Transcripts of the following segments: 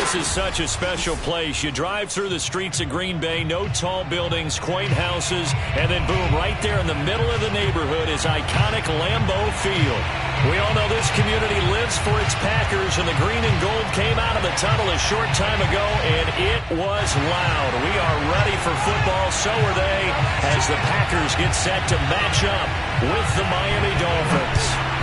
This is such a special place. You drive through the streets of Green Bay, no tall buildings, quaint houses, and then boom, right there in the middle of the neighborhood is iconic Lambeau Field. We all know this community lives for its Packers, and the green and gold came out of the tunnel a short time ago, and it was loud. We are ready for football, so are they, as the Packers get set to match up with the Miami Dolphins.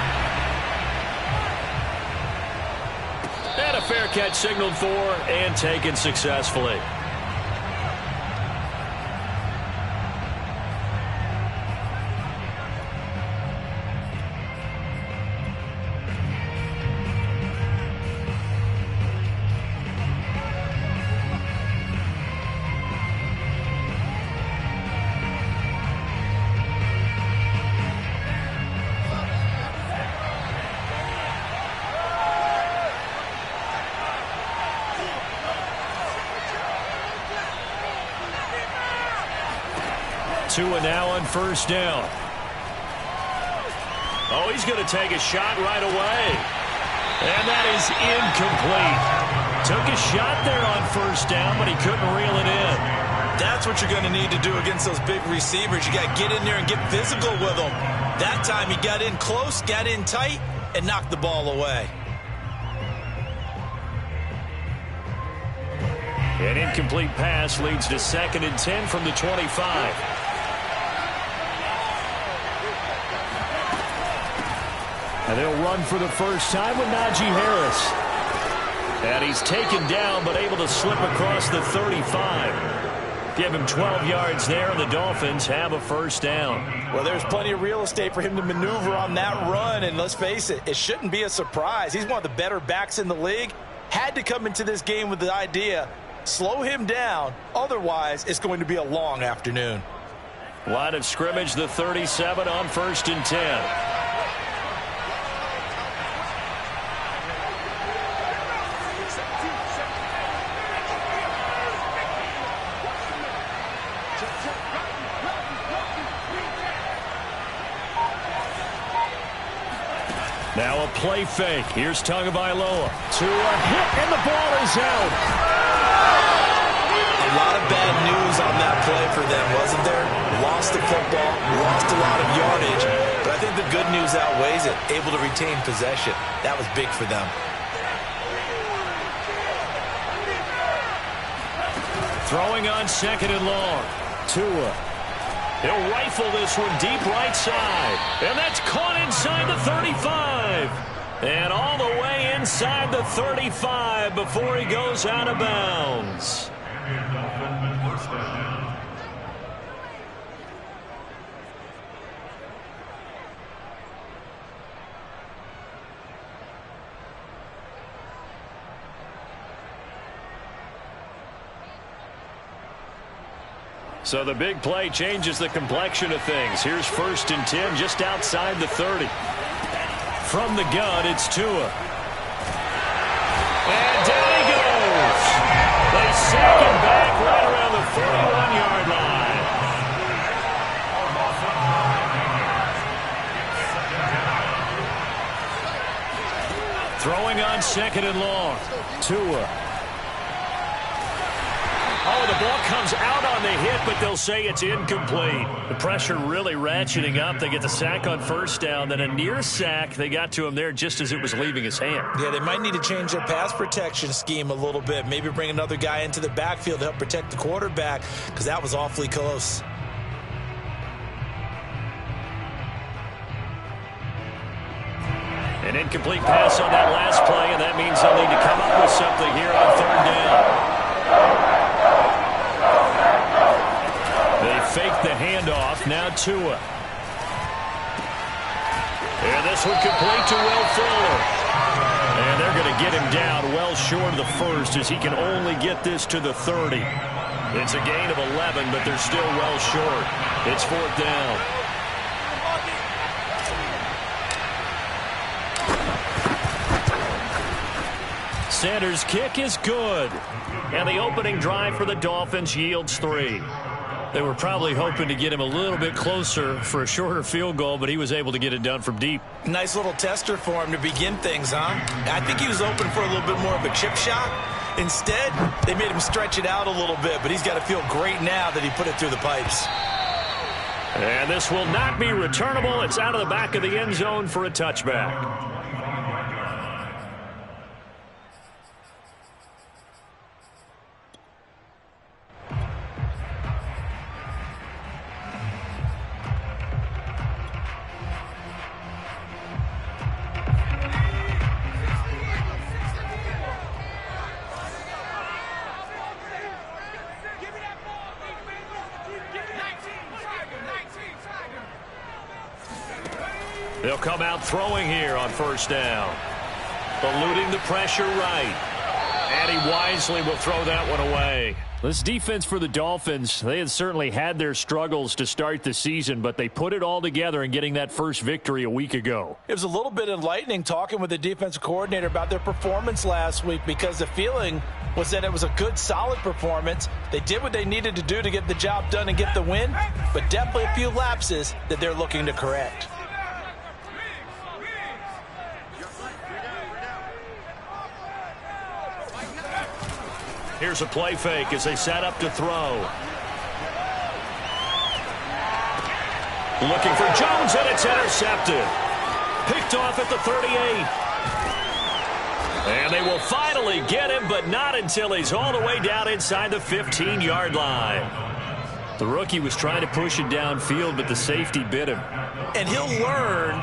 And a fair catch signaled for and taken successfully. Tua now on first down. Oh, he's going to take a shot right away. And that is incomplete. Took a shot there on first down, but he couldn't reel it in. That's what you're going to need to do against those big receivers. You got to get in there and get physical with them. That time he got in close, got in tight, and knocked the ball away. An incomplete pass leads to 2nd and 10 from the 25. And they'll run for the first time with Najee Harris. And he's taken down, but able to slip across the 35. Give him 12 yards there, and the Dolphins have a first down. Well, there's plenty of real estate for him to maneuver on that run, and let's face it, it shouldn't be a surprise. He's one of the better backs in the league. Had to come into this game with the idea, slow him down, otherwise it's going to be a long afternoon. Line of scrimmage, the 37 on 1st and 10. Now a play fake. Here's Tagovailoa. To a hit, and the ball is out. A lot of bad news on that play for them, wasn't there? Lost the football, lost a lot of yardage, but I think the good news outweighs it. Able to retain possession. That was big for them. Throwing on 2nd and long. Tua. He'll rifle this one deep right side. And that's caught inside the 35. And all the way inside the 35 before he goes out of bounds. So the big play changes the complexion of things. Here's 1st and 10 just outside the 30. From the gun, it's Tua. And down he goes. They sack him back right around the 41-yard line. Throwing on 2nd and long. Tua. Oh, the ball comes out on the hit, but they'll say it's incomplete. The pressure really ratcheting up. They get the sack on first down, then a near sack. They got to him there just as it was leaving his hand. Yeah, they might need to change their pass protection scheme a little bit. Maybe bring another guy into the backfield to help protect the quarterback, because that was awfully close. An incomplete pass on that last play, and that means they'll need to come up with something here on 3rd down. They fake the handoff. Now Tua. And this one complete to Will Fuller. And they're going to get him down well short of the first as he can only get this to the 30. It's a gain of 11, but they're still well short. It's 4th down. Sanders' kick is good. And the opening drive for the Dolphins yields 3. They were probably hoping to get him a little bit closer for a shorter field goal, but he was able to get it done from deep. Nice little tester for him to begin things, huh? I think he was open for a little bit more of a chip shot. Instead, they made him stretch it out a little bit, but he's got to feel great now that he put it through the pipes. And this will not be returnable. It's out of the back of the end zone for a touchback. They'll come out throwing here on first down. Eluding the pressure right. And he wisely will throw that one away. This defense for the Dolphins, they had certainly had their struggles to start the season, but they put it all together in getting that first victory a week ago. It was a little bit enlightening talking with the defensive coordinator about their performance last week, because the feeling was that it was a good, solid performance. They did what they needed to do to get the job done and get the win, but definitely a few lapses that they're looking to correct. Here's a play fake as they set up to throw. Looking for Jones, and it's intercepted. Picked off at the 38. And they will finally get him, but not until he's all the way down inside the 15-yard line. The rookie was trying to push it downfield, but the safety bit him. And he'll learn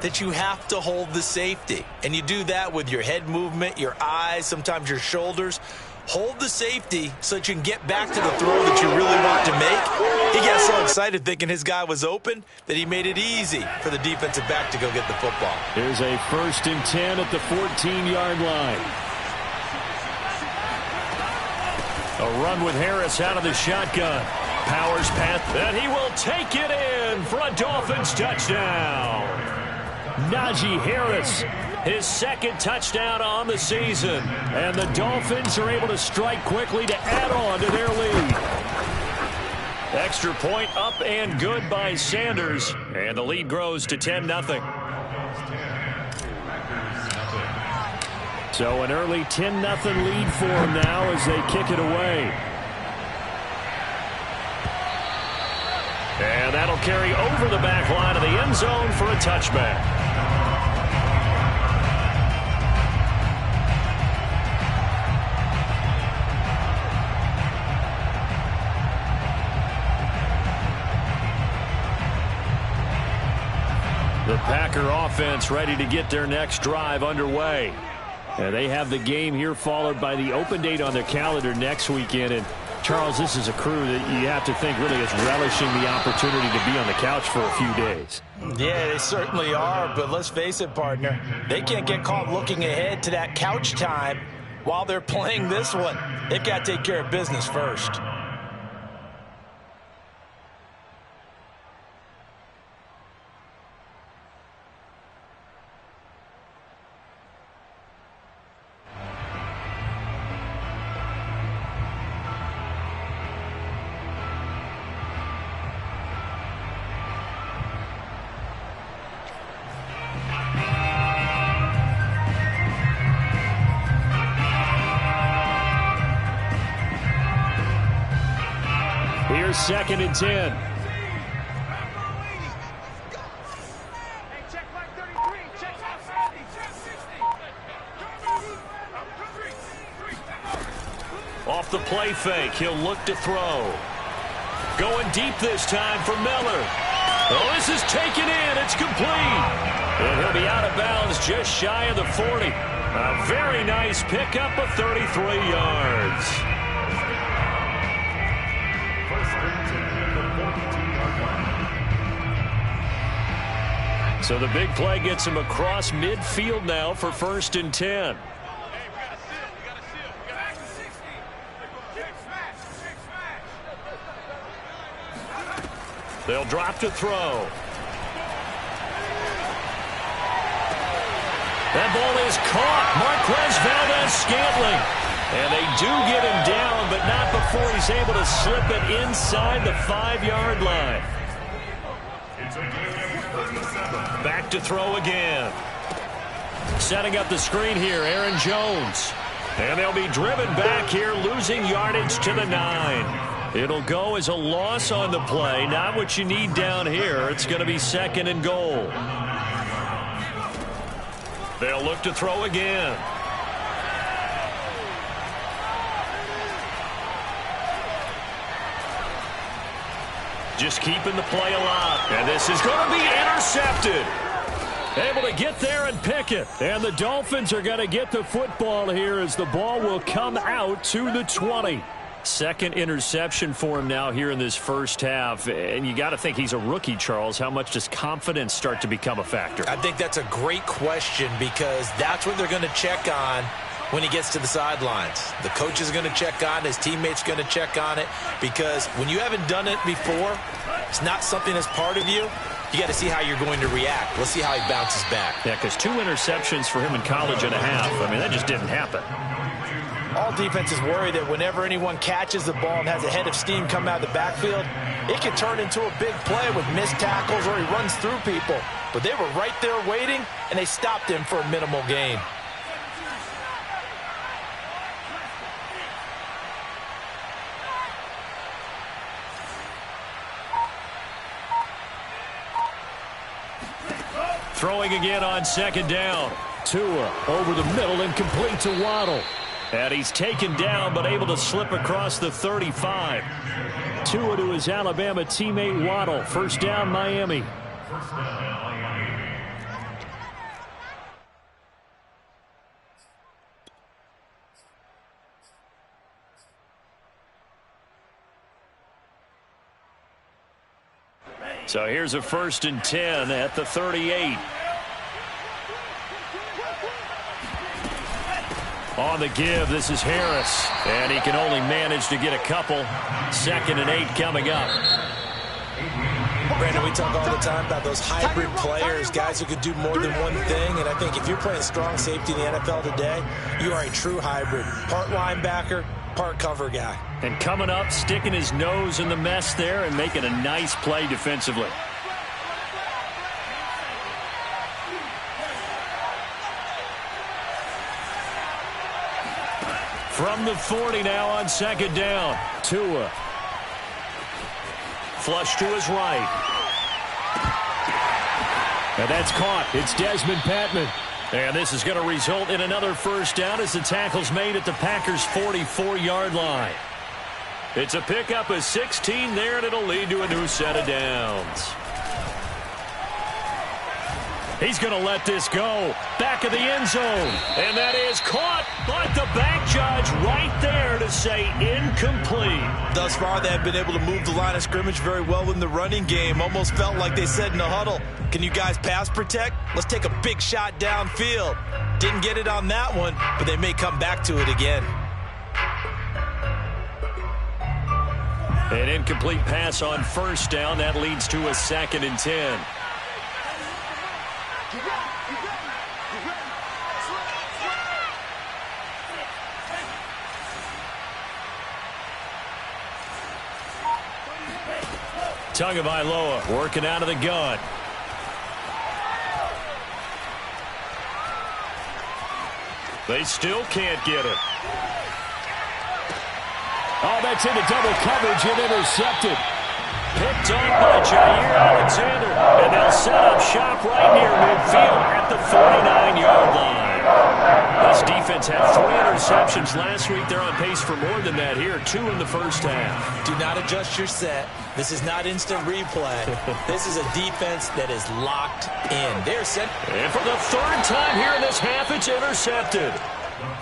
that you have to hold the safety. And you do that with your head movement, your eyes, sometimes your shoulders. Hold the safety so that you can get back to the throw that you really want to make. He got so excited thinking his guy was open that he made it easy for the defensive back to go get the football. Here's a 1st and 10 at the 14-yard line. A run with Harris out of the shotgun. Powers pass, and he will take it in for a Dolphins touchdown. Najee Harris, his second touchdown on the season. And the Dolphins are able to strike quickly to add on to their lead. Extra point up and good by Sanders. And the lead grows to 10-0. So an early 10-0 lead for them now as they kick it away. And that'll carry over the back line of the end zone for a touchback. The Packer offense ready to get their next drive underway. And they have the game here followed by the open date on their calendar next weekend. And Charles, this is a crew that you have to think really is relishing the opportunity to be on the couch for a few days. Yeah, they certainly are, but let's face it, partner. They can't get caught looking ahead to that couch time while they're playing this one. They've got to take care of business first. Here's 2nd and 10. Off the play fake, he'll look to throw. Going deep this time for Miller. Oh, this is taken in. It's complete. And he'll be out of bounds just shy of the 40. A very nice pickup of 33 yards. So the big play gets him across midfield now for 1st and 10. They'll drop to throw. That ball is caught. Marquez Valdez-Scantling. And they do get him down, but not before he's able to slip it inside the 5-yard line. Back to throw again. Setting up the screen here, Aaron Jones. And they'll be driven back here, losing yardage to the 9. It'll go as a loss on the play. Not what you need down here. It's going to be 2nd and goal. They'll look to throw again. Just keeping the play alive. And this is going to be intercepted. Able to get there and pick it. And the Dolphins are going to get the football here as the ball will come out to the 20. Second interception for him now here in this first half. And you got to think he's a rookie, Charles. How much does confidence start to become a factor? I think that's a great question because that's what they're going to check on when he gets to the sidelines. The coach is going to check on it. His teammates going to check on it because when you haven't done it before, it's not something that's part of you. You got to see how you're going to react. Let's see how he bounces back. Yeah, because 2 interceptions for him in college and a half. I mean, that just didn't happen. All defenses worry that whenever anyone catches the ball and has a head of steam come out of the backfield, it can turn into a big play with missed tackles or he runs through people. But they were right there waiting, and they stopped him for a minimal gain. Throwing again on 2nd down. Tua over the middle and complete to Waddle. And he's taken down but able to slip across the 35. Tua to his Alabama teammate Waddle. First down, Miami. So here's a 1st and 10 at the 38. On the give, this is Harris. And he can only manage to get a couple. 2nd and 8 coming up. Brandon, we talk all the time about those hybrid players, guys who could do more than one thing. And I think if you're playing strong safety in the NFL today, you are a true hybrid. Part linebacker, part cover guy. And coming up, sticking his nose in the mess there and making a nice play defensively. From the 40 now on 2nd down. Tua. Flush to his right. And that's caught. It's Desmond Patman. And this is going to result in another first down as the tackle's made at the Packers' 44-yard line. It's a pickup of 16 there, and it'll lead to a new set of downs. He's going to let this go. Back of the end zone. And that is caught, but the back judge right there to say incomplete. Thus far, they have been able to move the line of scrimmage very well in the running game. Almost felt like they said in the huddle, can you guys pass protect? Let's take a big shot downfield. Didn't get it on that one, but they may come back to it again. An incomplete pass on first down. That leads to a 2nd and 10. Tagovailoa working out of the gun. They still can't get it. Oh, that's into double coverage and intercepted. Picked up by Jair Alexander. And they'll set up shop right near midfield at the 49-yard line. This defense had 3 interceptions last week. They're on pace for more than that here. 2 in the first half. Do not adjust your set. This is not instant replay. This is a defense that is locked in. They're set. And for the 3rd time here in this half, it's intercepted.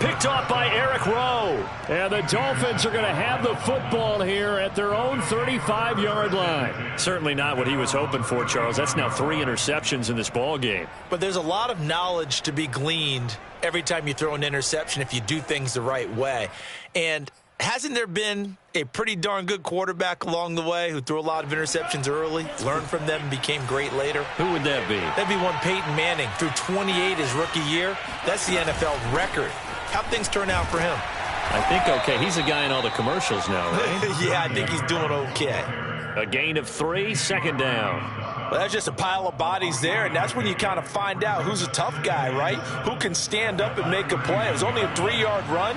Picked off by Eric Rowe. And the Dolphins are going to have the football here at their own 35-yard line. Certainly not what he was hoping for, Charles. That's now 3 interceptions in this ball game. But there's a lot of knowledge to be gleaned every time you throw an interception if you do things the right way. And hasn't there been a pretty darn good quarterback along the way who threw a lot of interceptions early, learned from them, and became great later? Who would that be? That'd be one Peyton Manning. Threw 28 his rookie year. That's the NFL record. How'd things turn out for him? I think okay. He's a guy in all the commercials now, right? Yeah, I think he's doing okay. A gain of 3, 2nd down. Well, that's just a pile of bodies there, and that's when you kind of find out who's a tough guy, right? Who can stand up and make a play. It was only a 3-yard run,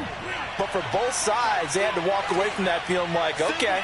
but for both sides, they had to walk away from that feeling like, okay,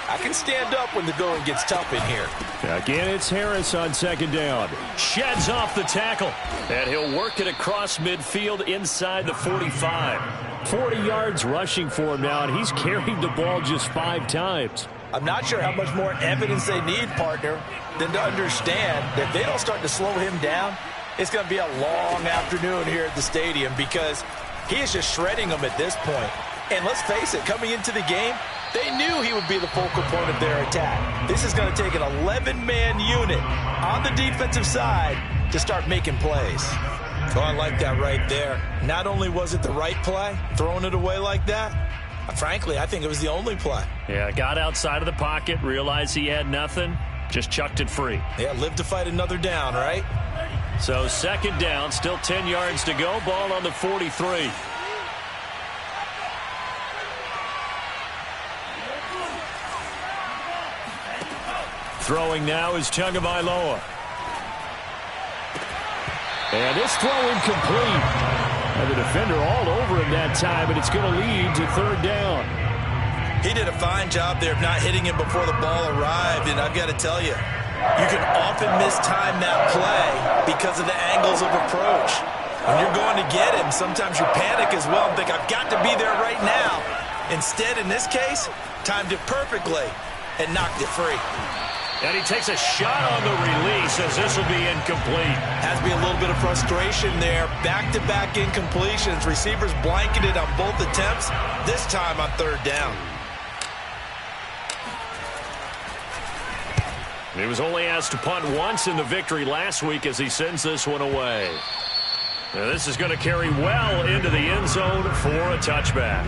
I can stand up when the going gets tough in here. Again, it's Harris on second down. Sheds off the tackle, and he'll work it across midfield inside the 45. 40 yards rushing for him now, and he's carried the ball just 5 times. I'm not sure how much more evidence they need, partner, than to understand that if they don't start to slow him down, it's going to be a long afternoon here at the stadium because he is just shredding them at this point. And let's face it, coming into the game, they knew he would be the focal point of their attack. This is going to take an 11-man unit on the defensive side to start making plays. Oh, I like that right there. Not only was it the right play, throwing it away like that, frankly, I think it was the only play. Yeah, got outside of the pocket, realized he had nothing, just chucked it free. Yeah, live to fight another down, right? So second down, still 10 yards to go, ball on the 43. Throwing now is Tagovailoa. And this throw incomplete. And the defender all over him that time, and it's going to lead to third down. He did a fine job there of not hitting him before the ball arrived, and I've got to tell you, you can often mistime that play because of the angles of approach. When you're going to get him, sometimes you panic as well and think, I've got to be there right now. Instead, in this case, timed it perfectly and knocked it free. And he takes a shot on the release as this will be incomplete. Has to be a little bit of frustration there. Back-to-back incompletions. Receivers blanketed on both attempts, this time on third down. He was only asked to punt once in the victory last week as he sends this one away. Now this is going to carry well into the end zone for a touchback.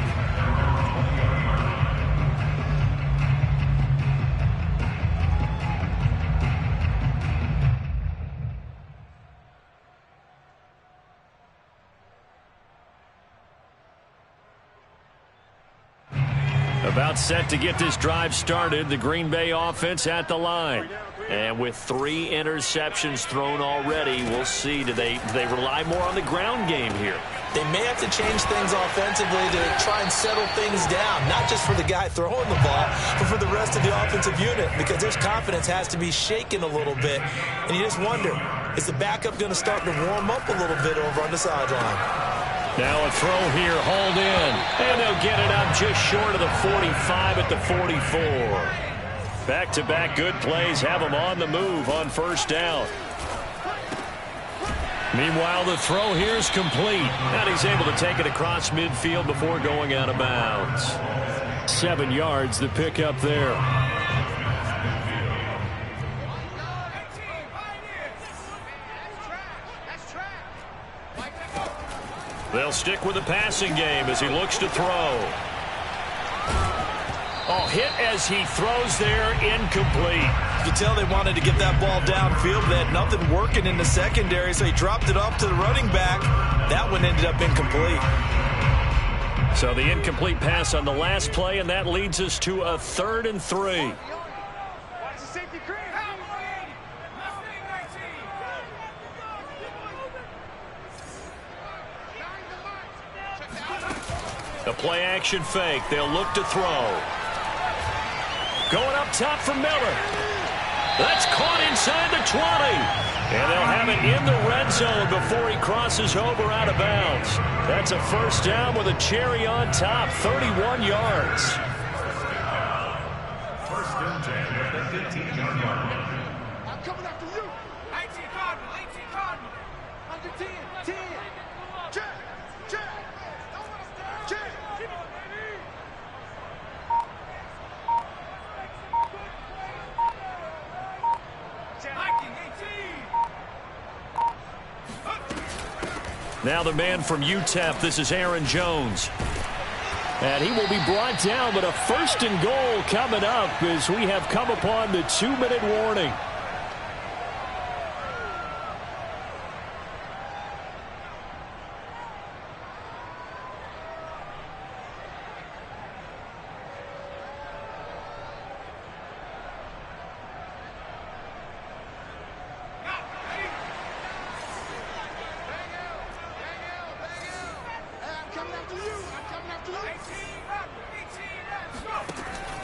About set to get this drive started, the Green Bay offense at the line. And with 3 interceptions thrown already, we'll see. Do they rely more on the ground game here? They may have to change things offensively to try and settle things down, not just for the guy throwing the ball, but for the rest of the offensive unit, because their confidence has to be shaken a little bit. And you just wonder, is the backup going to start to warm up a little bit over on the sideline? Now a throw here, hauled in, and they'll get it up just short of the 45 at the 44. Back-to-back good plays have them on the move on first down. Meanwhile, the throw here is complete, and he's able to take it across midfield before going out of bounds. 7 yards, the pickup there. They'll stick with the passing game as he looks to throw. Oh, hit as he throws there, incomplete. You can tell they wanted to get that ball downfield. They had nothing working in the secondary, so he dropped it off to the running back. That one ended up incomplete. So the incomplete pass on the last play, and that leads us to a 3rd and 3. The play action fake. They'll look to throw. Going up top for Miller. That's caught inside the 20. And they'll have it in the red zone before he crosses over out of bounds. That's a first down with a cherry on top, 31 yards. First and 10 at the 15-yard line. I'm coming after you. 18 Cardinal, 18 Cardinal. Under 10, 10. Check, check. Check. Now the man from UTEP, this is Aaron Jones. And he will be brought down, but a 1st and goal coming up as we have come upon the 2-minute warning.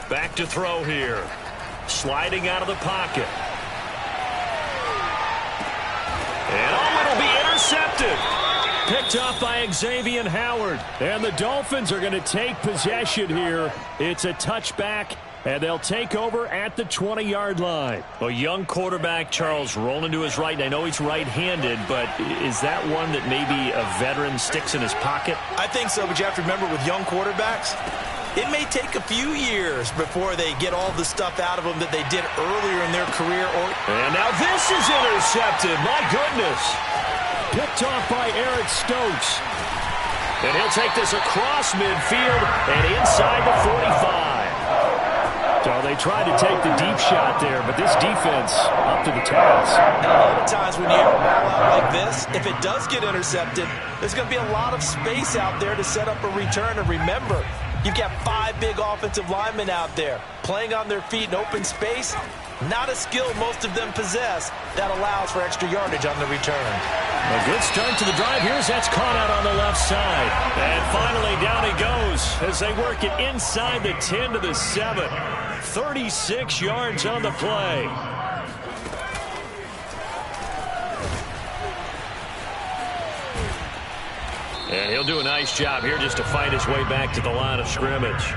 Back to throw here. Sliding out of the pocket. And it'll be intercepted. Picked off by Xavier Howard. And the Dolphins are going to take possession here. It's a touchback, and they'll take over at the 20-yard line. A young quarterback, Charles, rolling to his right. And I know he's right-handed, but is that one that maybe a veteran sticks in his pocket? I think so, but you have to remember with young quarterbacks, it may take a few years before they get all the stuff out of them that they did earlier in their career. And now this is intercepted. My goodness. Picked off by Eric Stokes. And he'll take this across midfield and inside the 45. So they tried to take the deep shot there, but this defense up to the task. And a lot of times when you have a ball out like this, if it does get intercepted, there's going to be a lot of space out there to set up a return. And remember, you've got 5 big offensive linemen out there playing on their feet in open space. Not a skill most of them possess that allows for extra yardage on the return. A good start to the drive. Here's that's caught out on the left side. And finally down he goes as they work it inside the 10 to the 7. 36 yards on the play. And he'll do a nice job here just to fight his way back to the line of scrimmage.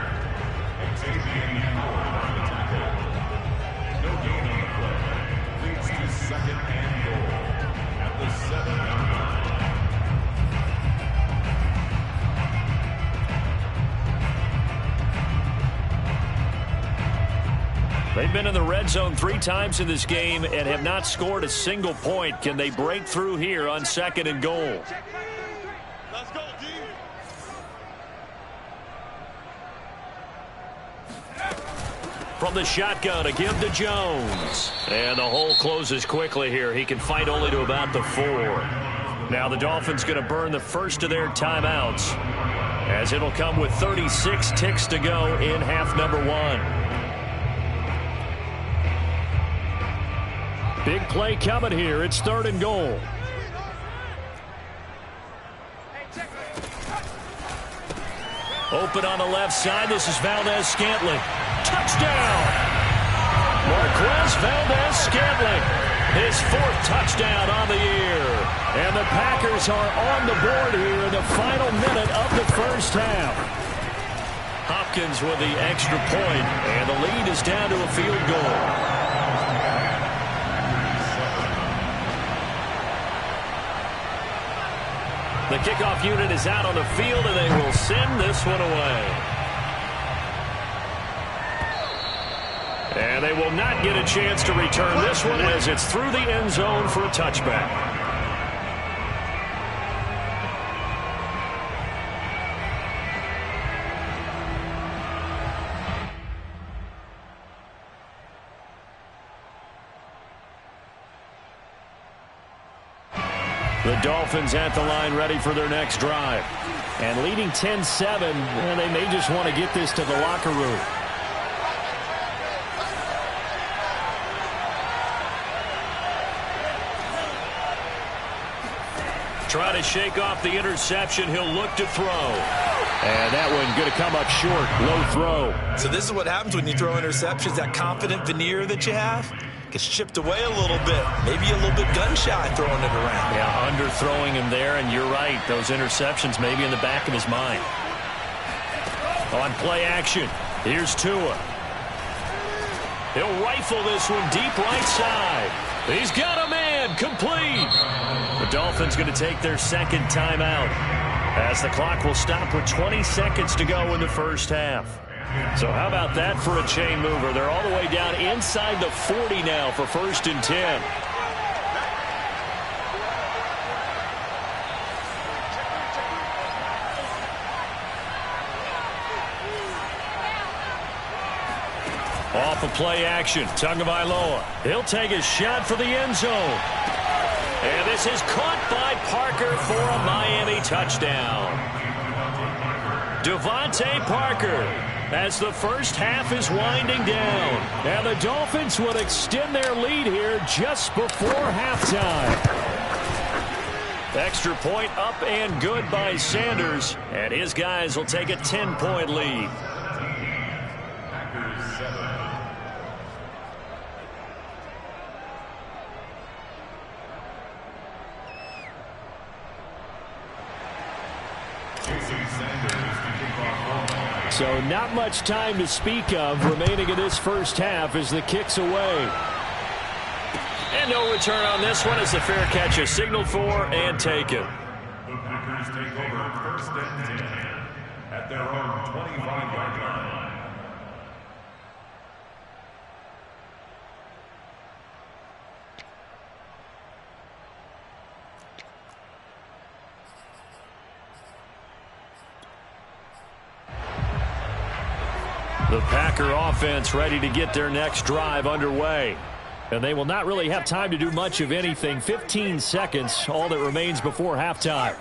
They've been in the red zone 3 times in this game and have not scored a single point. Can they break through here on 2nd and goal? Let's go, D. From the shotgun, a give to Jones. And the hole closes quickly here. He can fight only to about the 4. Now the Dolphins going to burn the first of their timeouts, as it'll come with 36 ticks to go in half number 1. Big play coming here. It's 3rd and goal. Open on the left side. This is Valdez-Scantling. Touchdown! Marquez Valdez-Scantling. His 4th touchdown on the year. And the Packers are on the board here in the final minute of the first half. Hopkins with the extra point, and the lead is down to a field goal. The kickoff unit is out on the field, and they will send this one away. And they will not get a chance to return this one as it's through the end zone for a touchback. The Dolphins at the line ready for their next drive. And leading 10-7, and they may just want to get this to the locker room. Try to shake off the interception. He'll look to throw. And that one going to come up short. Low throw. So this is what happens when you throw interceptions. That confident veneer that you have gets chipped away a little bit. Maybe a little bit gun-shy throwing it around. Yeah, underthrowing him there, and you're right. Those interceptions maybe in the back of his mind. On play action, here's Tua. He'll rifle this one deep right side. He's got a man, complete. The Dolphins going to take their 2nd timeout, as the clock will stop with 20 seconds to go in the first half. So how about that for a chain mover? They're all the way down inside the 40 now for 1st and 10. Off of play action, Tagovailoa. He'll take a shot for the end zone. And this is caught by Parker for a Miami touchdown. Devontae Parker, as the first half is winding down. And the Dolphins will extend their lead here just before halftime. Extra point up and good by Sanders. And his guys will take a 10-point lead. So not much time to speak of remaining in this first half as the kick's away. And no return on this one as the fair catch is signaled for and taken. The Packers take over first and 10 at their own 25-yard line. The Packer offense ready to get their next drive underway. And they will not really have time to do much of anything. 15 seconds, all that remains before halftime.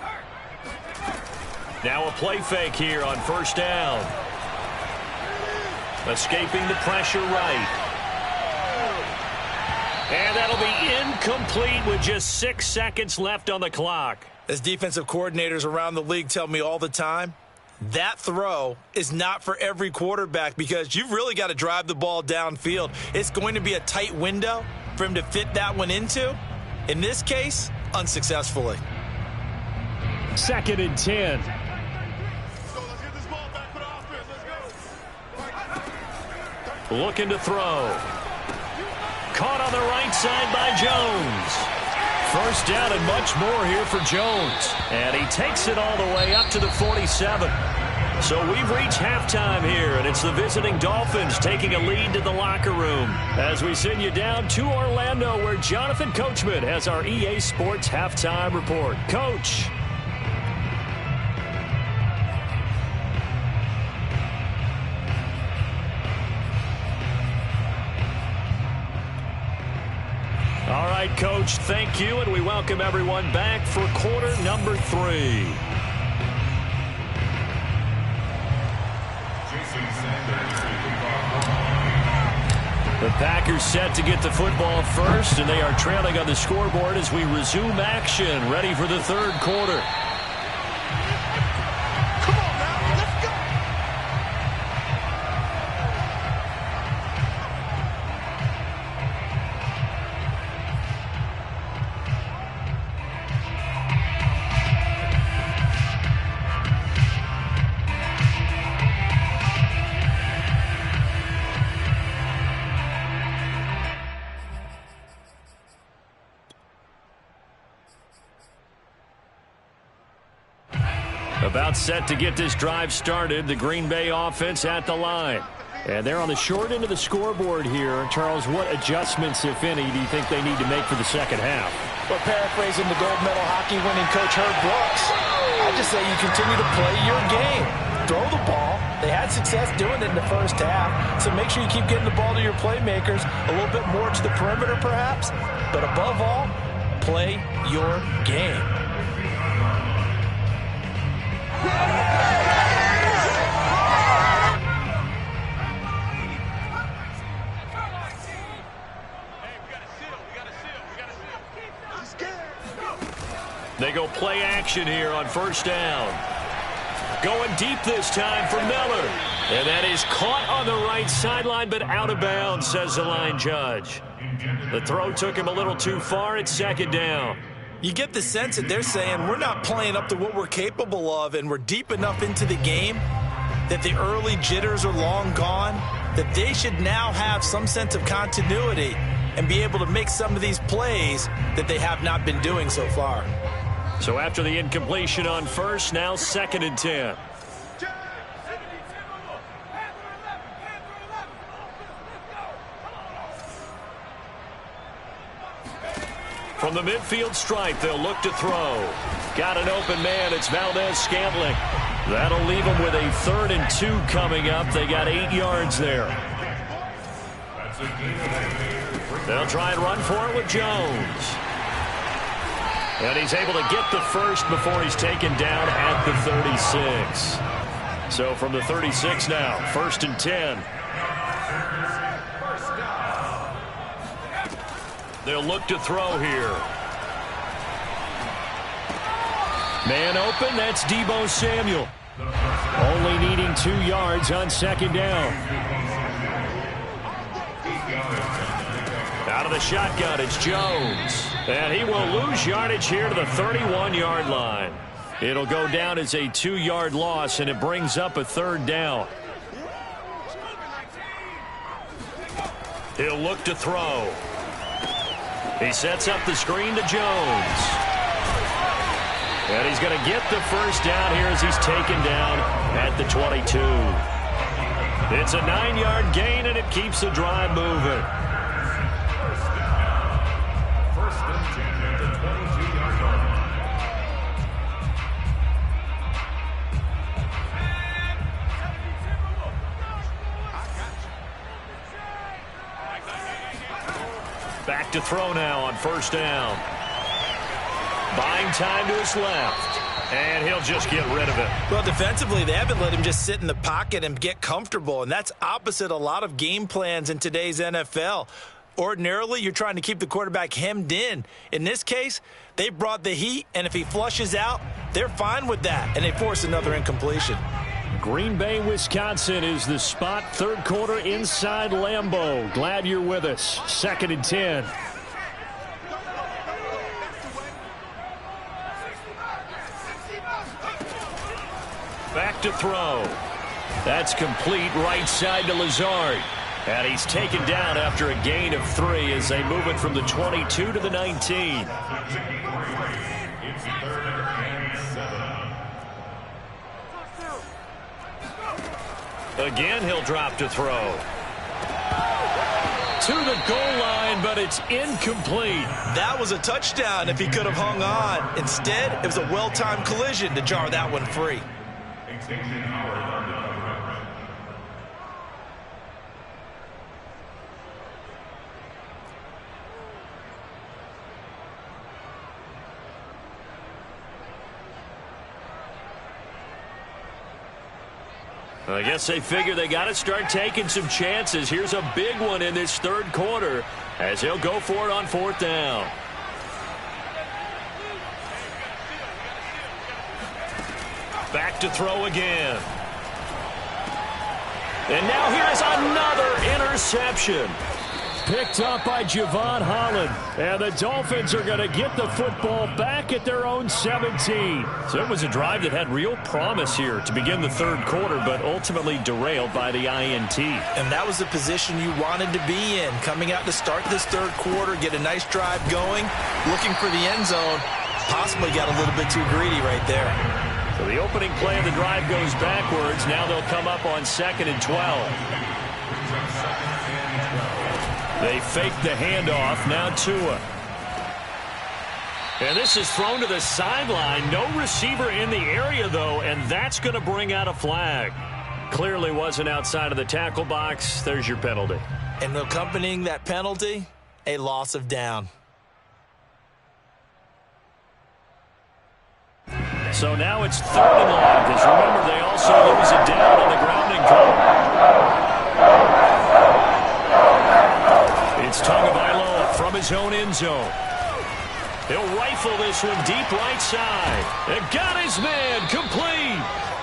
Now a play fake here on first down. Escaping the pressure right. And that'll be incomplete with just 6 seconds left on the clock. As defensive coordinators around the league tell me all the time, that throw is not for every quarterback because you've really got to drive the ball downfield. It's going to be a tight window for him to fit that one into. In this case, unsuccessfully. 2nd and 10. So let's get this ball back for the offense. Let's go. Looking to throw. Caught on the right side by Jones. First down and much more here for Jones. And he takes it all the way up to the 47. So we've reached halftime here, and it's the visiting Dolphins taking a lead to the locker room as we send you down to Orlando where Jonathan Coachman has our EA Sports halftime report. Coach. All right, Coach, thank you, and we welcome everyone back for quarter number 3. The Packers set to get the football first, and they are trailing on the scoreboard as we resume action, ready for the third quarter. Come on now, let's go. About set to get this drive started, the Green Bay offense at the line. And they're on the short end of the scoreboard here. Charles, what adjustments, if any, do you think they need to make for the second half? Well, paraphrasing the gold medal hockey winning coach Herb Brooks, I just say you continue to play your game. Throw the ball. They had success doing it in the first half, so make sure you keep getting the ball to your playmakers, a little bit more to the perimeter perhaps, but above all, play your game. They go play action here on first down. Going deep this time for Miller. And that is caught on the right sideline, but out of bounds, says the line judge. The throw took him a little too far at second down. You get the sense that they're saying we're not playing up to what we're capable of, and we're deep enough into the game that the early jitters are long gone, that they should now have some sense of continuity and be able to make some of these plays that they have not been doing so far. So after the incompletion on first, now 2nd and 10. From the midfield stripe, they'll look to throw. Got an open man. It's Valdez-Scantling. That'll leave them with a 3rd and 2 coming up. They got 8 yards there. They'll try and run for it with Jones. And he's able to get the first before he's taken down at the 36. So from the 36 now, 1st and 10. They'll look to throw here. Man open, that's Deebo Samuel. Only needing 2 yards on second down. Out of the shotgun, it's Jones. And he will lose yardage here to the 31-yard line. It'll go down as a 2-yard loss, and it brings up a third down. He'll look to throw. He sets up the screen to Jones. And he's going to get the first down here as he's taken down at the 22. It's a 9-yard gain, and it keeps the drive moving. First and 10 at the 22-yard line. Back to throw now on first down. Buying time to his left. And he'll just get rid of it. Well, defensively, they haven't let him just sit in the pocket and get comfortable, and that's opposite a lot of game plans in today's NFL. Ordinarily, you're trying to keep the quarterback hemmed in. In this case, they brought the heat, and if he flushes out, they're fine with that, and they force another incompletion. Green Bay, Wisconsin is the spot. Third quarter inside Lambeau. Glad you're with us. 2nd and 10. Back to throw. That's complete right side to Lazard. And he's taken down after a gain of 3 as they move it from the 22 to the 19. It's 3rd and 7. Again, he'll drop to throw. To the goal line, but it's incomplete. That was a touchdown if he could have hung on. Instead, it was a well-timed collision to jar that one free. I guess they figure they got to start taking some chances. Here's a big one in this third quarter as he'll go for it on 4th down. Back to throw again. And now here's another interception. Picked up by Javon Holland. And the Dolphins are going to get the football back at their own 17. So it was a drive that had real promise here to begin the third quarter, but ultimately derailed by the INT. And that was the position you wanted to be in. Coming out to start this third quarter, get a nice drive going, looking for the end zone. Possibly got a little bit too greedy right there. So the opening play of the drive goes backwards. Now they'll come up on 2nd and 12. They fake the handoff. Now Tua. And this is thrown to the sideline. No receiver in the area, though, and that's going to bring out a flag. Clearly wasn't outside of the tackle box. There's your penalty. And accompanying that penalty, a loss of down. So now it's 3rd and long, because remember, they also lose it down on the grounding call. It's Tagovailoa from his own end zone. He'll rifle this one deep right side. And got his man complete.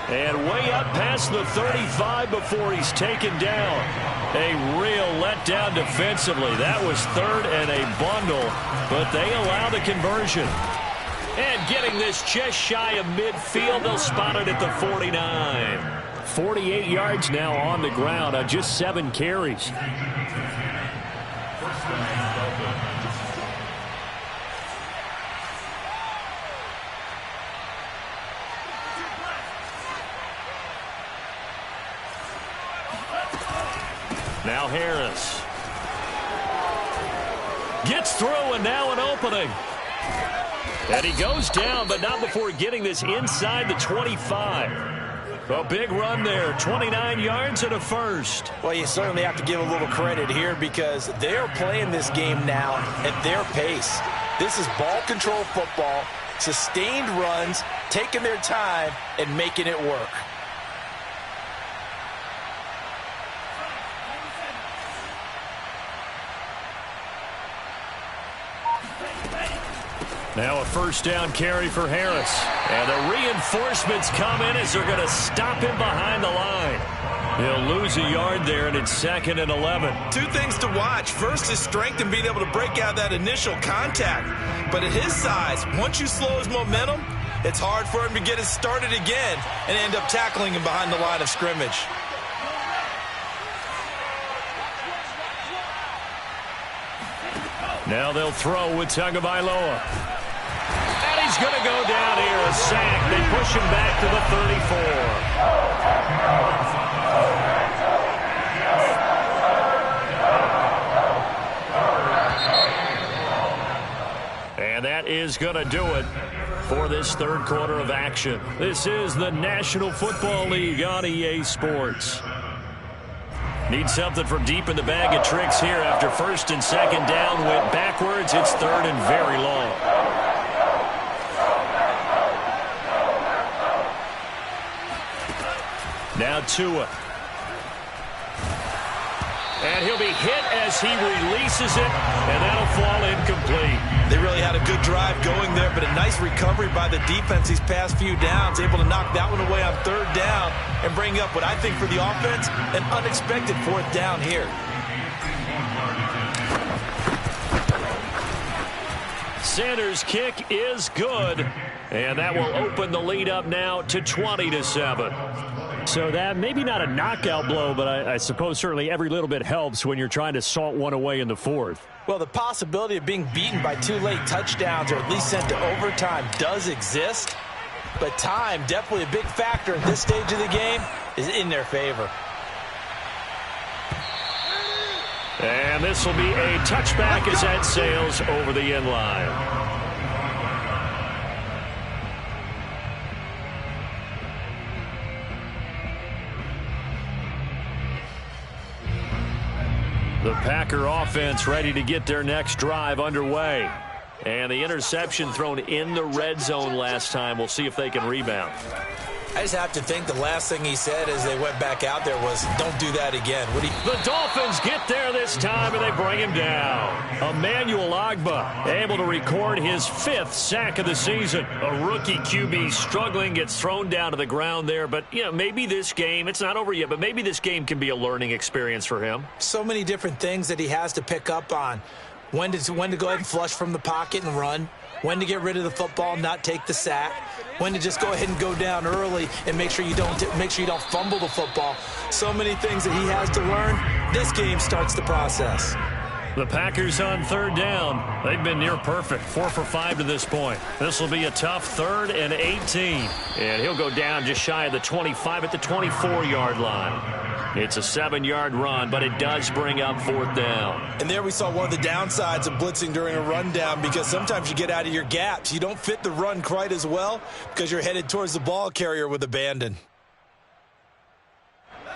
And way up past the 35 before he's taken down. A real letdown defensively. That was 3rd and a bundle, but they allow the conversion. And getting this just shy of midfield, they'll spot it at the 49. 48 yards now on the ground on just 7 carries. Now Harris. Gets through, and now an opening. And he goes down, but not before getting this inside the 25. A big run there, 29 yards and a first. Well, you certainly have to give a little credit here because they're playing this game now at their pace. This is ball control football, sustained runs, taking their time and making it work. Now a first down carry for Harris. And the reinforcements come in as they're going to stop him behind the line. He'll lose a yard there, and it's 2nd and 11. Two things to watch. First, his strength in being able to break out that initial contact. But at his size, once you slow his momentum, it's hard for him to get it started again and end up tackling him behind the line of scrimmage. Now they'll throw with Tagovailoa. And he's going to go down here, a sack. They push him back to the 34. And that is going to do it for this third quarter of action. This is the National Football League on EA Sports. Need something from deep in the bag of tricks here after first and second down went backwards. It's third and very long. Now Tua. And he'll be hit as he releases it, and that'll fall incomplete. They really had a good drive going there, but a nice recovery by the defense these past few downs, able to knock that one away on third down and bring up what I think for the offense, an unexpected fourth down here. Sanders' kick is good, and that will open the lead up now to 20-7. So that maybe not a knockout blow, but I suppose certainly every little bit helps when you're trying to salt one away in the fourth. Well, the possibility of being beaten by 2 late touchdowns or at least sent to overtime does exist, but time, definitely a big factor at this stage of the game, is in their favor. And this will be a touchback as that sails over the end line. The Packer offense ready to get their next drive underway. And the interception thrown in the red zone last time. We'll see if they can rebound. I just have to think the last thing he said as they went back out there was, don't do that again. The Dolphins get there this time, and they bring him down. Emmanuel Ogbah able to record his 5th sack of the season. A rookie QB struggling, gets thrown down to the ground there. But, you know, maybe this game, it's not over yet, but maybe this game can be a learning experience for him. So many different things that he has to pick up on. When to go ahead and flush from the pocket and run. When to get rid of the football, not take the sack. When to just go ahead and go down early and make sure you don't fumble the football. So many things that he has to learn. This game starts the process. The Packers on third down. They've been near perfect, 4 for 5 to this point. This will be a tough 3rd and 18. And he'll go down just shy of the 25 at the 24-yard line. It's a 7-yard run, but it does bring up 4th down. And there we saw one of the downsides of blitzing during a rundown, because sometimes you get out of your gaps. You don't fit the run quite as well because you're headed towards the ball carrier with abandon.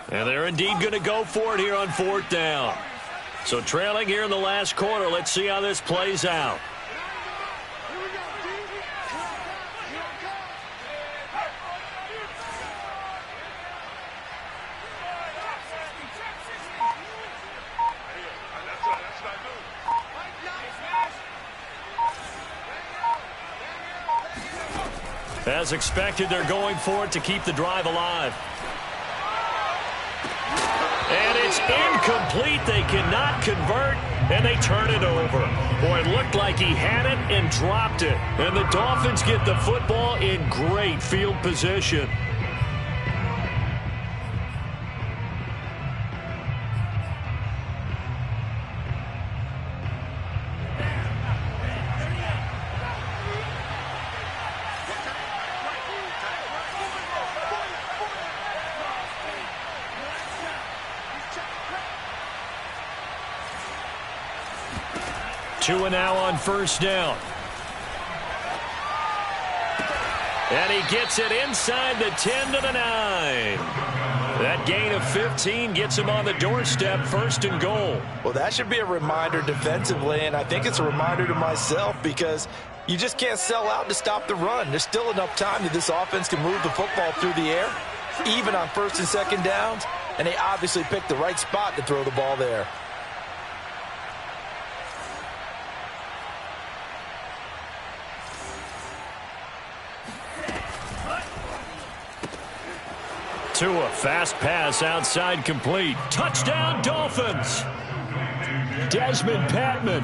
And they're indeed going to go for it here on 4th down. So trailing here in the last quarter, let's see how this plays out. As expected, they're going for it to keep the drive alive. And it's incomplete. They cannot convert, and they turn it over. Boy, it looked like he had it and dropped it. And the Dolphins get the football in great field position. Tua now on first down. And he gets it inside the 10 to the 9. That gain of 15 gets him on the doorstep, 1st and goal. Well, that should be a reminder defensively, and I think it's a reminder to myself, because you just can't sell out to stop the run. There's still enough time that this offense can move the football through the air, even on 1st and 2nd downs, and they obviously picked the right spot to throw the ball there. to a fast pass outside complete. Touchdown, Dolphins. Desmond Patman,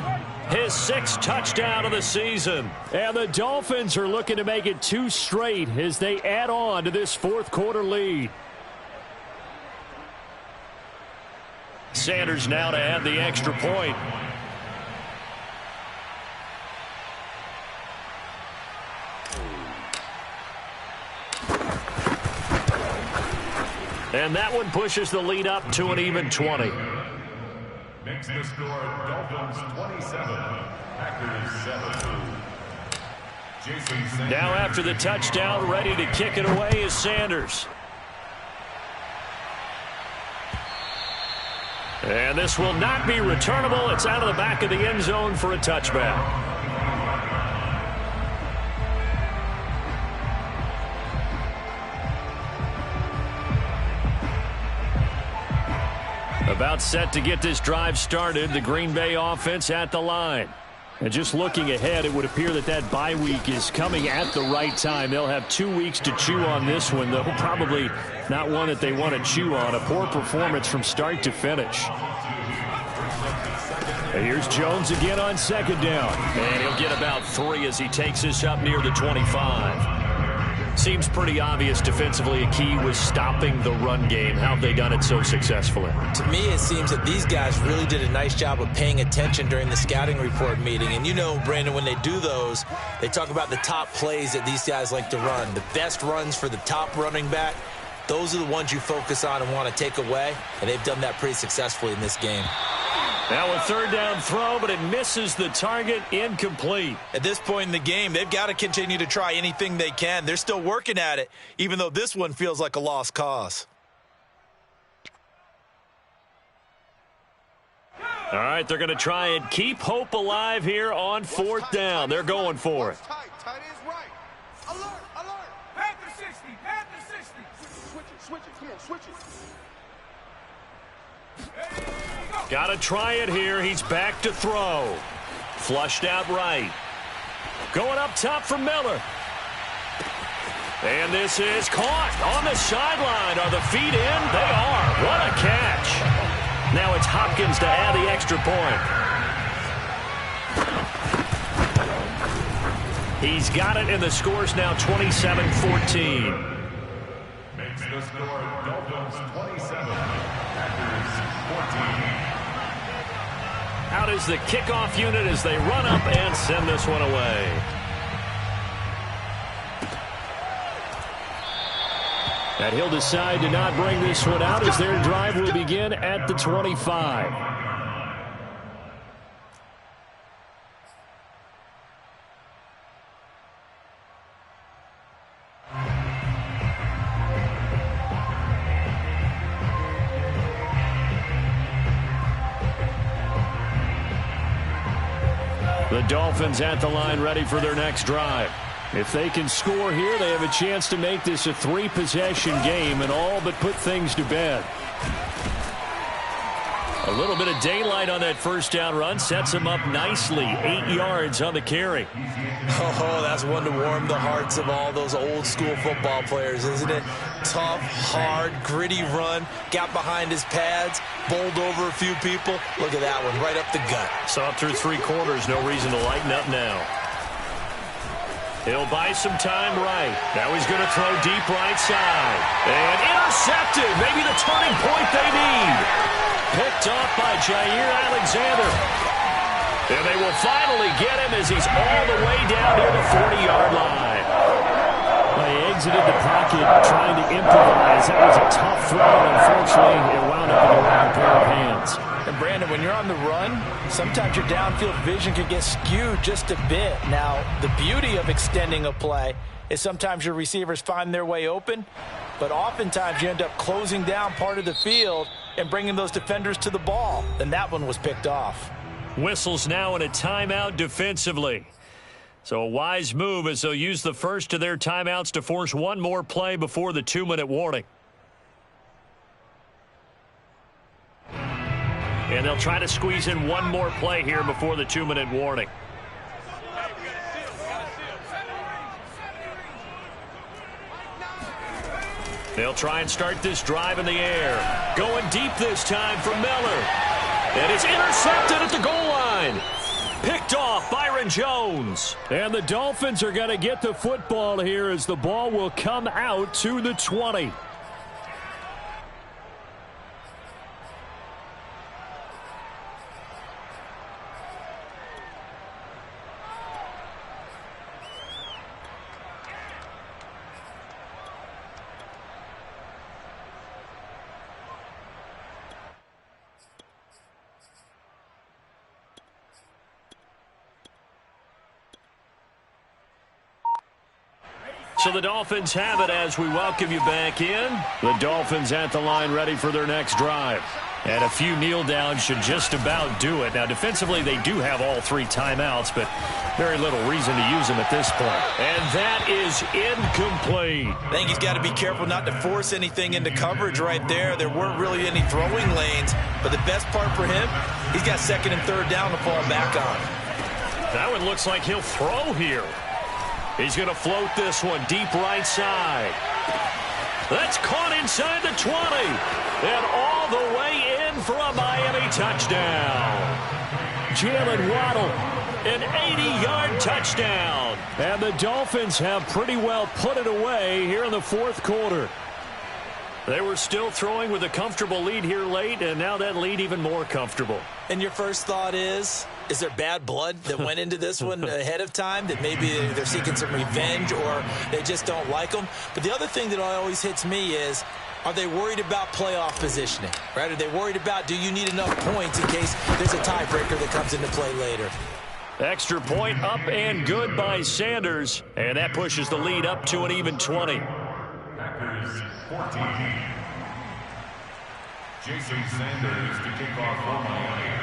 his 6th touchdown of the season. And the Dolphins are looking to make it 2 straight as they add on to this 4th quarter lead. Sanders now to add the extra point. And that one pushes the lead up to an even 20. Makes the score Dolphins 27, Packers 7. Now after the touchdown, ready to kick it away is Sanders. And this will not be returnable. It's out of the back of the end zone for a touchback. About set to get this drive started, the Green Bay offense at the line. And just looking ahead, it would appear that that bye week is coming at the right time. They'll have 2 weeks to chew on this one, though probably not one that they want to chew on. A poor performance from start to finish. And here's Jones again on 2nd down. And he'll get about 3 as he takes this up near the 25. Seems pretty obvious defensively a key was stopping the run game. How have they done it so successfully? To me, it seems that these guys really did a nice job of paying attention during the scouting report meeting. And you know, Brandon, when they do those, they talk about the top plays that these guys like to run. The best runs for the top running back, those are the ones you focus on and want to take away. And they've done that pretty successfully in this game. Now a 3rd down throw, but it misses the target, incomplete. At this point in the game, they've got to continue to try anything they can. They're still working at it, even though this one feels like a lost cause. All right, they're going to try and keep hope alive here on 4th down. They're going for it. Tight is right. Alert, alert. Panther 60, Panther 60. Switch it, come on, switch it. Got to try it here. He's back to throw. Flushed out right. Going up top for Miller. And this is caught on the sideline. Are the feet in? They are. What a catch. Now it's Hopkins to add the extra point. He's got it, and the score's now 27-14. Makes the score Dolphins 27, Packers 14. Out is the kickoff unit as they run up and send this one away. And he'll decide to not bring this one out as their drive will begin at the 25. The Dolphins at the line ready for their next drive. If they can score here, they have a chance to make this a 3-possession game and all but put things to bed. A little bit of daylight on that 1st down run sets them up nicely. 8 yards on the carry. Oh, that's one to warm the hearts of all those old school football players, isn't it? Tough, hard, gritty run. Got behind his pads, bowled over a few people. Look at that one, right up the gut. Saw through 3 quarters, no reason to lighten up now. He'll buy some time right. Now he's going to throw deep right side. And intercepted. Maybe the turning point they need. Picked off by Jair Alexander. And they will finally get him as he's all the way down near the 40-yard line. Well, he exited the pocket trying to improvise. That was a tough throw. Unfortunately, it wound up in the wrong pair of hands. And Brandon, when you're on the run, sometimes your downfield vision can get skewed just a bit. Now, the beauty of extending a play is sometimes your receivers find their way open, but oftentimes you end up closing down part of the field and bringing those defenders to the ball. And that one was picked off. Whistles now in a timeout defensively. So a wise move as they'll use the first of their timeouts to force one more play before the 2-minute warning. And they'll try to squeeze in one more play here before the 2-minute warning. They'll try and start this drive in the air. Going deep this time for Miller. And it's intercepted at the goal line. Picked off Byron Jones. And the Dolphins are going to get the football here as the ball will come out to the 20. So the Dolphins have it as we welcome you back in. The Dolphins at the line ready for their next drive. And a few kneel downs should just about do it. Now, defensively, they do have all 3 timeouts, but very little reason to use them at this point. And that is incomplete. I think he's got to be careful not to force anything into coverage right there. There weren't really any throwing lanes, but the best part for him, he's got 2nd and 3rd down to fall back on. That one looks like he'll throw here. He's going to float this one deep right side. That's caught inside the 20. And all the way in for a Miami touchdown. Jalen Waddle, an 80-yard touchdown. And the Dolphins have pretty well put it away here in the 4th quarter. They were still throwing with a comfortable lead here late, and now that lead even more comfortable. And your first thought is there bad blood that went into this one ahead of time, that maybe they're seeking some revenge or they just don't like them? But the other thing that always hits me is, are they worried about playoff positioning? Right? Are they worried about, do you need enough points in case there's a tiebreaker that comes into play later? Extra point up and good by Sanders, and that pushes the lead up to an even 20. Packers 14. Jason Sanders to kick off for Miami.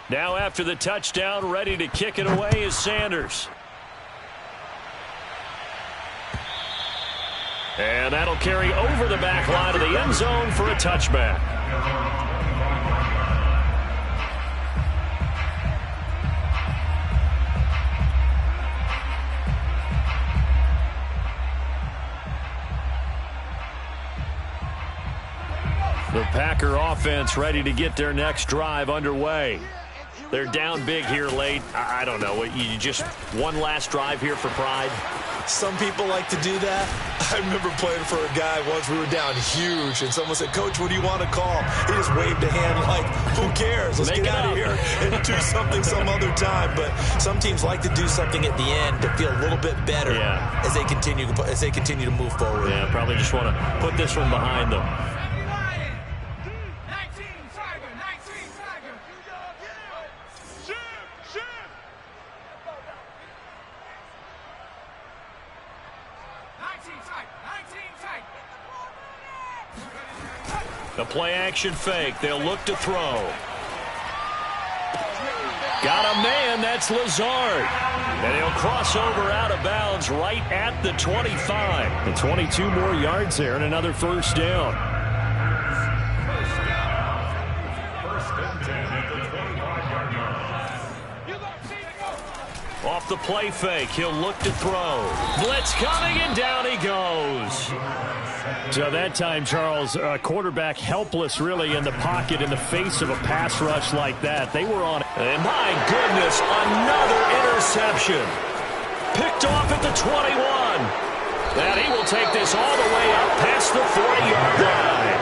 Now after the touchdown, ready to kick it away is Sanders. And that'll carry over the back line of the end zone for a touchback. The Packer offense ready to get their next drive underway. They're down big here late. I don't know. You just one last drive here for pride? Some people like to do that. I remember playing for a guy once. We were down huge, and someone said, "Coach, what do you want to call?" He just waved a hand like, who cares? Let's get out of here and do something some other time. But some teams like to do something at the end to feel a little bit better as they continue to move forward. Yeah, probably just want to put this one behind them. The play-action fake. They'll look to throw. Got a man. That's Lazard. And he'll cross over out of bounds right at the 25. And 22 more yards there and another first down. First and 10 at the 25-yard line. Off the play fake. He'll look to throw. Blitz coming, and down he goes. So that time, Charles, quarterback helpless really in the pocket in the face of a pass rush like that. They were on it. And my goodness, another interception. Picked off at the 21. And he will take this all the way up past the 40-yard line.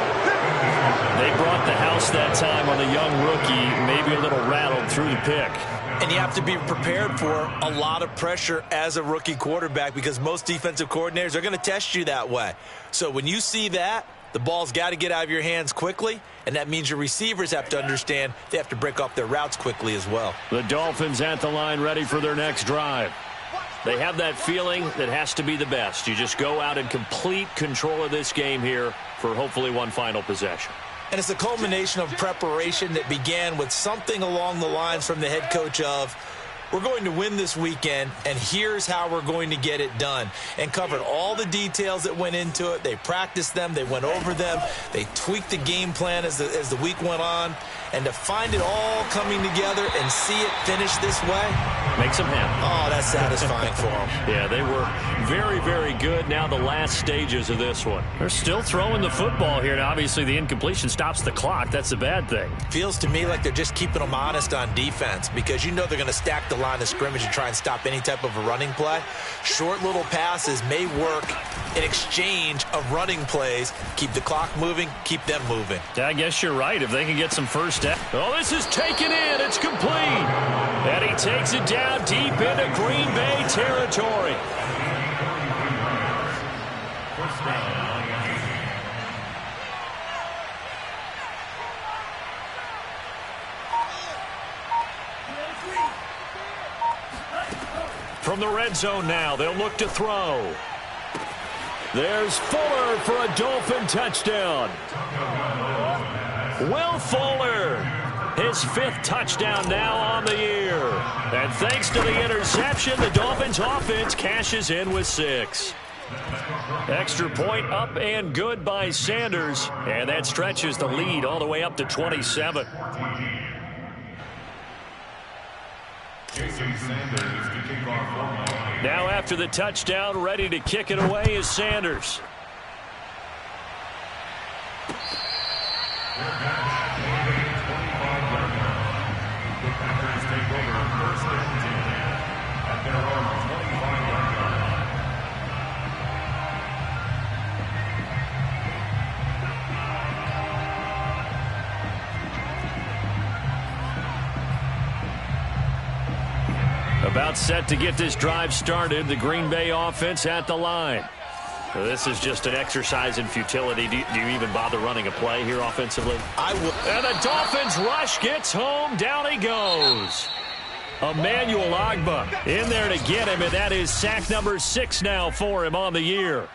They brought the house that time on the young rookie, maybe a little rattled through the pick. And you have to be prepared for a lot of pressure as a rookie quarterback because most defensive coordinators are going to test you that way. So when you see that, the ball's got to get out of your hands quickly, and that means your receivers have to understand they have to break off their routes quickly as well. The Dolphins at the line ready for their next drive. They have that feeling that has to be the best. You just go out in complete control of this game here for hopefully one final possession. And it's a culmination of preparation that began with something along the lines from the head coach of, we're going to win this weekend, and here's how we're going to get it done. And covered all the details that went into it. They practiced them. They went over them. They tweaked the game plan as the week went on. And to find it all coming together and see it finish this way, makes them happy. Oh, that's satisfying for them. Yeah, they were very, very good. Now the last stages of this one. They're still throwing the football here, and obviously the incompletion stops the clock. That's a bad thing. Feels to me like they're just keeping them honest on defense, because you know they're going to stack the line of scrimmage and try and stop any type of a running play. Short little passes may work in exchange of running plays. Keep the clock moving, keep them moving. Yeah, I guess you're right. If they can get some first down. Oh, this is taken in. It's complete. And he takes it down deep into Green Bay territory. From the red zone now, they'll look to throw. There's Fuller for a Dolphin touchdown. Will Fuller, his 5th touchdown now on the year. And thanks to the interception, the Dolphins offense cashes in with 6. Extra point up and good by Sanders. And that stretches the lead all the way up to 27. Now after the touchdown, ready to kick it away is Sanders. About set to get this drive started. The Green Bay offense at the line. So this is just an exercise in futility. Do you even bother running a play here offensively? I will. And the Dolphins rush gets home. Down he goes. Emmanuel Ogbah in there to get him, and that is sack number 6 now for him on the year.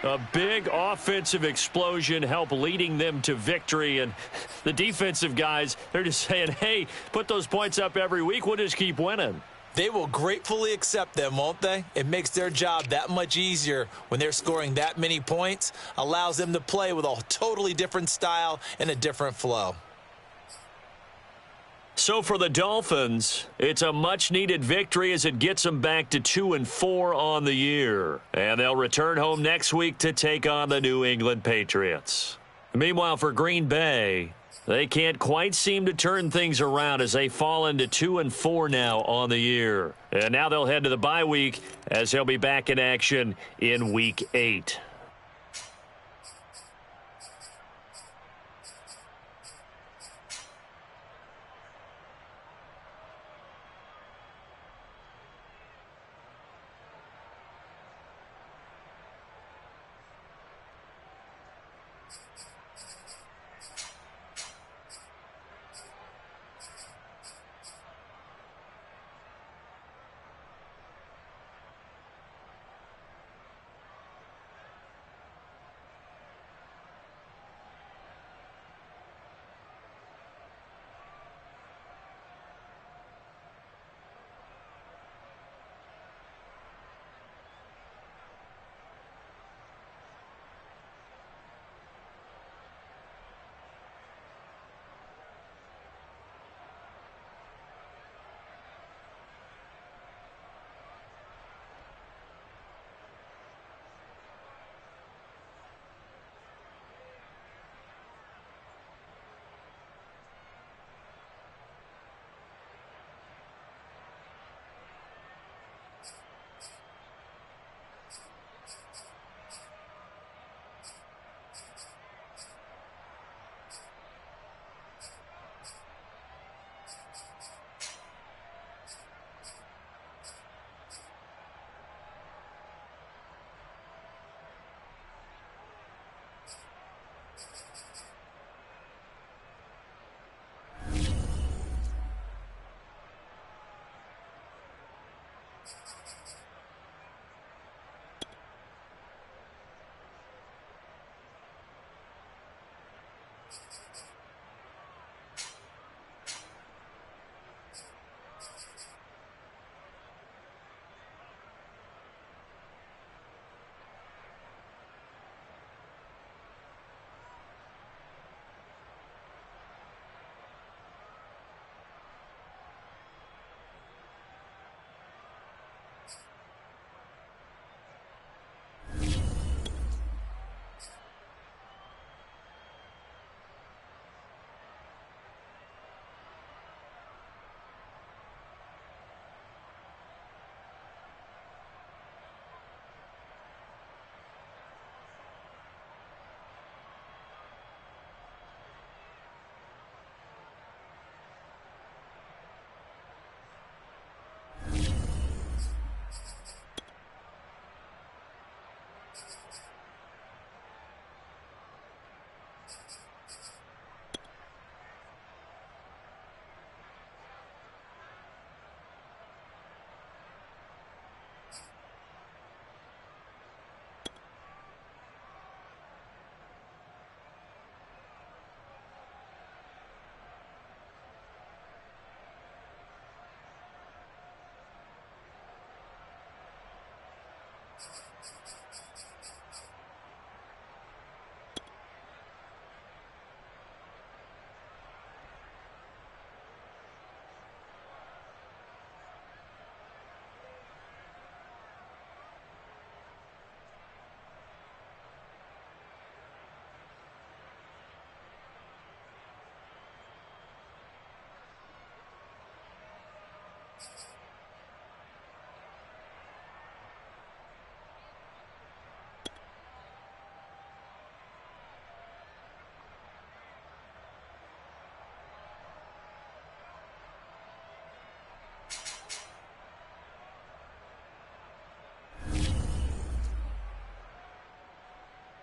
A big offensive explosion helped leading them to victory, and the defensive guys, they're just saying, hey, put those points up every week. We'll just keep winning. They will gratefully accept them, won't they? It makes their job that much easier when they're scoring that many points. Allows them to play with a totally different style and a different flow. So for the Dolphins, it's a much-needed victory as it gets them back to 2-4 on the year. And they'll return home next week to take on the New England Patriots. Meanwhile, for Green Bay, they can't quite seem to turn things around as they fall into 2-4 now on the year. And now they'll head to the bye week as they'll be back in action in Week 8.